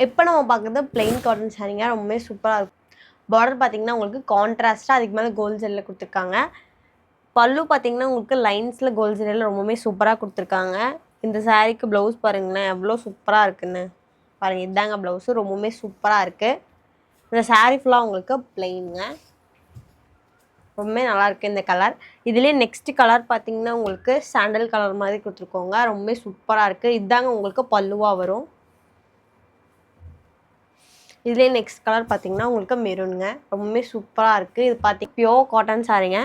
இப்போ நம்ம பார்க்குறது பிளெயின் காட்டன் சாரீங்க. ரொம்பவே சூப்பராக இருக்கும். பார்டர் பார்த்தீங்கன்னா உங்களுக்கு கான்ட்ராஸ்ட்டாக அதுக்கு மேலே கோல்ட் ஜெல்லில் கொடுத்துருக்காங்க. பல்லு பார்த்தீங்கன்னா உங்களுக்கு லைன்ஸில் கோல்ட் ஜெல்லில் ரொம்பவே சூப்பராக கொடுத்துருக்காங்க. இந்த சாரீக்கு ப்ளவுஸ் பாருங்களேன் எவ்வளோ சூப்பராக இருக்குன்னு. பாருங்கள் இதாங்க ப்ளவுஸு ரொம்பவுமே சூப்பராக இருக்குது. இந்த சாரீ ஃபுல்லாக உங்களுக்கு பிளெயினுங்க. ரொம்பவே நல்லாயிருக்கு இந்த கலர். இதுலேயே நெக்ஸ்ட் கலர் பார்த்தீங்கன்னா உங்களுக்கு சாண்டல் கலர் மாதிரி கொடுத்துருக்கோங்க. ரொம்பவே சூப்பராக இருக்குது. இதாங்க உங்களுக்கு பல்லுவாக வரும். இதுலேயே நெக்ஸ்ட் கலர் பார்த்தீங்கன்னா உங்களுக்கு மெரூனுங்க. ரொம்பவே சூப்பராக இருக்குது. இது பார்த்தீங்கன்னா பியோர் காட்டன் சாரீங்க.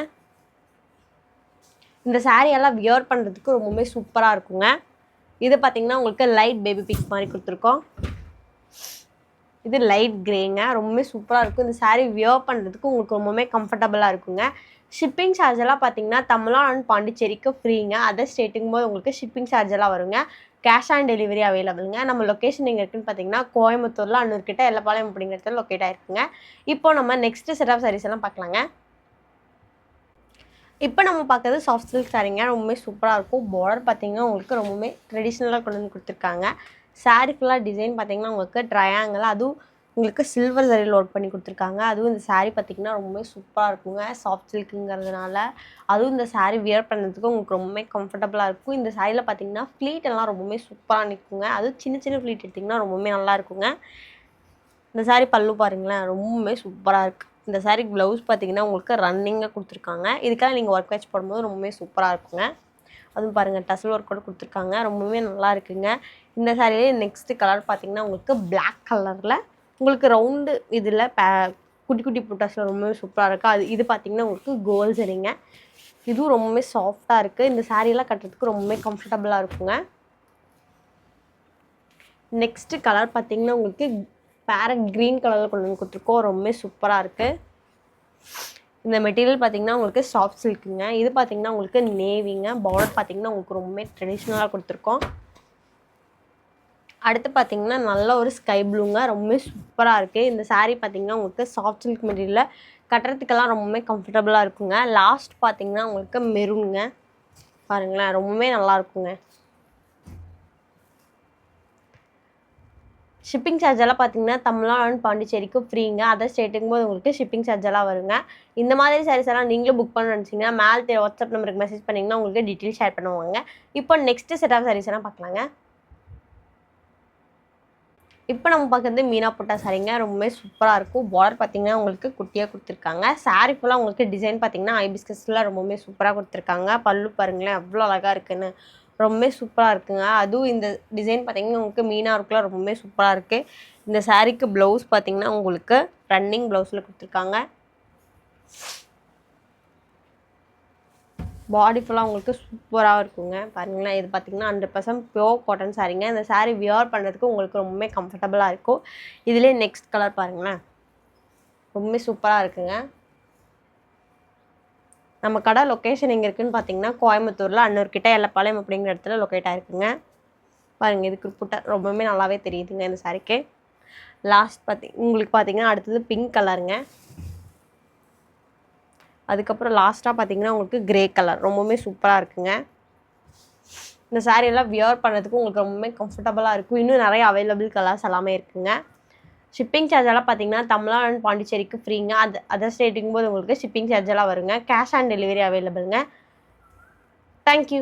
இந்த சாரியெல்லாம் வியர் பண்ணுறதுக்கு ரொம்பவே சூப்பராக இருக்குங்க. இது பார்த்தீங்கன்னா உங்களுக்கு லைட் பேபி பிங்க் மாதிரி கொடுத்துருக்கோம். இது லைட் கிரேங்க. ரொம்பவே சூப்பராக இருக்கும். இந்த சாரீ வியர் பண்ணுறதுக்கு உங்களுக்கு ரொம்பவே கம்ஃபர்டபுளாக இருக்குங்க. ஷிப்பிங் சார்ஜ் எல்லாம் பார்த்தீங்கன்னா தமிழ்நாடு அண்ட் பாண்டிச்சேரிக்கு ஃப்ரீங்க. அதர் ஸ்டேட்டுக்கும் போது உங்களுக்கு ஷிப்பிங் சார்ஜ் எல்லாம் வருங்க. கேஷ் ஆன் டெலிவரி அவைலபிளுங்க. நம்ம லொக்கேஷன் எங்கே இருக்குன்னு பார்த்தீங்கன்னா கோயம்புத்தூரில் அன்னூர் கிட்ட எல்லப்பாளையம் அப்படிங்கிறதுல லொக்கேட் ஆகிருக்குங்க. இப்போ நம்ம நெக்ஸ்ட் செட் ஆஃப் சாரீஸ் எல்லாம் பார்க்கலாங்க. இப்போ நம்ம பார்க்குறது சாஃப்ட் சில்க் சாரீங்க. ரொம்பவே சூப்பராக இருக்கும். பார்டர் பார்த்தீங்கன்னா உங்களுக்கு ரொம்பவே ட்ரெடிஷ்னலாக கொண்டு வந்து கொடுத்துருக்காங்க. சாரீ ஃபுல்லாக டிசைன் பார்த்தீங்கன்னா உங்களுக்கு ட்ரையாங்கிள், அதுவும் உங்களுக்கு சில்வர் சரியில் ஒர்க் பண்ணி கொடுத்துருக்காங்க. அதுவும் இந்த சாரீ பார்த்தீங்கன்னா ரொம்பவே சூப்பராக இருக்குங்க. சாஃப்ட் சில்க்குங்கிறதுனால அதுவும் இந்த சாரீ வியர் பண்ணுறதுக்கு உங்களுக்கு ரொம்பவே கம்ஃபர்டபுளாக இருக்கும். இந்த சாரியில் பார்த்தீங்கன்னா ஃப்ளீட் எல்லாம் ரொம்பவே சூப்பராக நிற்குங்க. அதுவும் சின்ன சின்ன ஃப்ளீட் எடுத்திங்கன்னா ரொம்பவே நல்லா இருக்குங்க. இந்த சாரீ பல்லு பாருங்களேன் ரொம்பவே சூப்பராக இருக்குது. இந்த சாரீக்கு ப்ளவுஸ் பார்த்தீங்கன்னா உங்களுக்கு ரன்னிங்காக கொடுத்துருக்காங்க. இதுக்காக நீங்கள் ஒர்க் வச்சு போடும்போது ரொம்பவே சூப்பராக இருக்குங்க. அதுவும் பாருங்கள் டசல் ஒர்க் கூட கொடுத்துருக்காங்க. ரொம்பவே நல்லா இருக்குங்க. இந்த சாரியிலே நெக்ஸ்ட்டு கலர் பார்த்தீங்கன்னா உங்களுக்கு பிளாக் கலரில் உங்களுக்கு ரவுண்டு இதில் குட்டி குட்டி புட்டாஸில் ரொம்பவே சூப்பராக இருக்குது. இது பார்த்தீங்கன்னா உங்களுக்கு கோல்ட் சரிங்க. இதுவும் ரொம்பவே சாஃப்டாக இருக்குது. இந்த சாரியெல்லாம் கட்டுறதுக்கு ரொம்பவே கம்ஃபர்டபுளாக இருக்குங்க. நெக்ஸ்ட்டு கலர் பார்த்தீங்கன்னா உங்களுக்கு பேரட் க்ரீன் கலரில் கொண்டு வந்து கொடுத்துருக்கோம். ரொம்பவே சூப்பராக இருக்குது. இந்த மெட்டீரியல் பார்த்தீங்கன்னா உங்களுக்கு சாஃப்ட் சில்க்குங்க. இது பார்த்தீங்கன்னா உங்களுக்கு நேவிங்க. பார்டர் பார்த்தீங்கன்னா உங்களுக்கு ரொம்பவே ட்ரெடிஷ்னலாக கொடுத்துருக்கோம். அடுத்து பார்த்தீங்கன்னா நல்ல ஒரு ஸ்கை ப்ளூங்க. ரொம்பவே சூப்பராக இருக்குது. இந்த சாரீ பார்த்தீங்கன்னா உங்களுக்கு சாஃப்ட் சில்க் மெட்டீரியலில் கட்டுறதுக்கெல்லாம் ரொம்பவே கம்ஃபர்டபுளாக இருக்குங்க. லாஸ்ட் பார்த்தீங்கன்னா உங்களுக்கு மெரூனுங்க. பாருங்களேன் ரொம்பவே நல்லாயிருக்குங்க. ஷிப்பிங் சார்ஜ் எல்லாம் பார்த்தீங்கன்னா தமிழ்நாடு அண்ட் பாண்டிச்சேரிக்கு ஃப்ரீங்க. அதர் ஸ்டேட்டுக்கும் போது உங்களுக்கு ஷிப்பிங் சார்ஜ் எல்லாம் வருங்க. இந்த மாதிரி சாரீஸ் எல்லாம் நீங்களும் புக் பண்ணணும்னு நினச்சிங்கன்னா மேலே வாட்ஸ்அப் நம்பருக்கு மெசேஜ் பண்ணிங்கன்னா உங்களுக்கு டீட்டெயில் ஷேர் பண்ணுவாங்க. இப்போ நெக்ஸ்ட் செட் ஆஃப் சாரீஸ் எல்லாம் பார்க்கலாங்க. இப்போ நம்ம பார்க்குறது மீனா புட்டா சாரீங்க. ரொம்பவே சூப்பராக இருக்கும். பார்டர் பார்த்தீங்கன்னா உங்களுக்கு குட்டியாக கொடுத்துருக்காங்க. சாரீ ஃபுல்லாக உங்களுக்கு டிசைன் பார்த்தீங்கன்னா ஐபிஸ்கஸ்லாம் ரொம்பவே சூப்பராக கொடுத்துருக்காங்க. பல்லு பாருங்களேன் எவ்வளோ அழகாக இருக்குன்னு. ரொம்பவே சூப்பராக இருக்குங்க. அதுவும் இந்த டிசைன் பார்த்தீங்கன்னா உங்களுக்கு மீனா ஒர்க்கில் ரொம்பவே சூப்பராக இருக்குது. இந்த சாரீக்கு ப்ளவுஸ் பார்த்தீங்கன்னா உங்களுக்கு ரன்னிங் ப்ளவுஸில் கொடுத்துருக்காங்க. பாடி ஃபுல்லாக உங்களுக்கு சூப்பராக இருக்குங்க. பாருங்களேன் இது பார்த்தீங்கன்னா 100% பியோர் காட்டன் சாரீங்க. இந்த சாரீ வியர் பண்ணுறதுக்கு உங்களுக்கு ரொம்பவே கம்ஃபர்டபுளாக இருக்கும். இதுலேயே நெக்ஸ்ட் கலர் பாருங்களேன் ரொம்பவே சூப்பராக இருக்குங்க. நம்ம கடை லொக்கேஷன் எங்கே இருக்குதுன்னு பார்த்தீங்கன்னா கோயம்புத்தூரில் அன்னூர் கிட்ட எல்லப்பாளையம் அப்படிங்கிற இடத்துல லொக்கேட் ஆகிருக்குங்க. பாருங்கள் இதுக்கு புட்டா ரொம்பவே நல்லாவே தெரியுதுங்க இந்த சாரீக்கு. லாஸ்ட் உங்களுக்கு பார்த்தீங்கன்னா அடுத்தது பிங்க் கலருங்க. அதுக்கப்புறம் லாஸ்ட்டாக பார்த்தீங்கன்னா உங்களுக்கு கிரே கலர் ரொம்பவுமே சூப்பராக இருக்குங்க. இந்த சாரியெல்லாம் வியர் பண்ணுறதுக்கு உங்களுக்கு ரொம்பவே கம்ஃபர்டபுளாக இருக்கும். இன்னும் நிறைய அவைலபிள் கலர்ஸ் எல்லாமே இருக்குங்க. ஷிப்பிங் சார்ஜ் எல்லாம் பார்த்தீங்கன்னா தமிழ்நாடு அண்ட் பாண்டிச்சேரிக்கு ஃப்ரீங்க. அதர் ஸ்டேட்டுக்கும் போது உங்களுக்கு ஷிப்பிங் சார்ஜ் எல்லாம் வருங்க. கேஷ் ஆன் டெலிவரி அவைலபிளுங்க. தேங்க்யூ.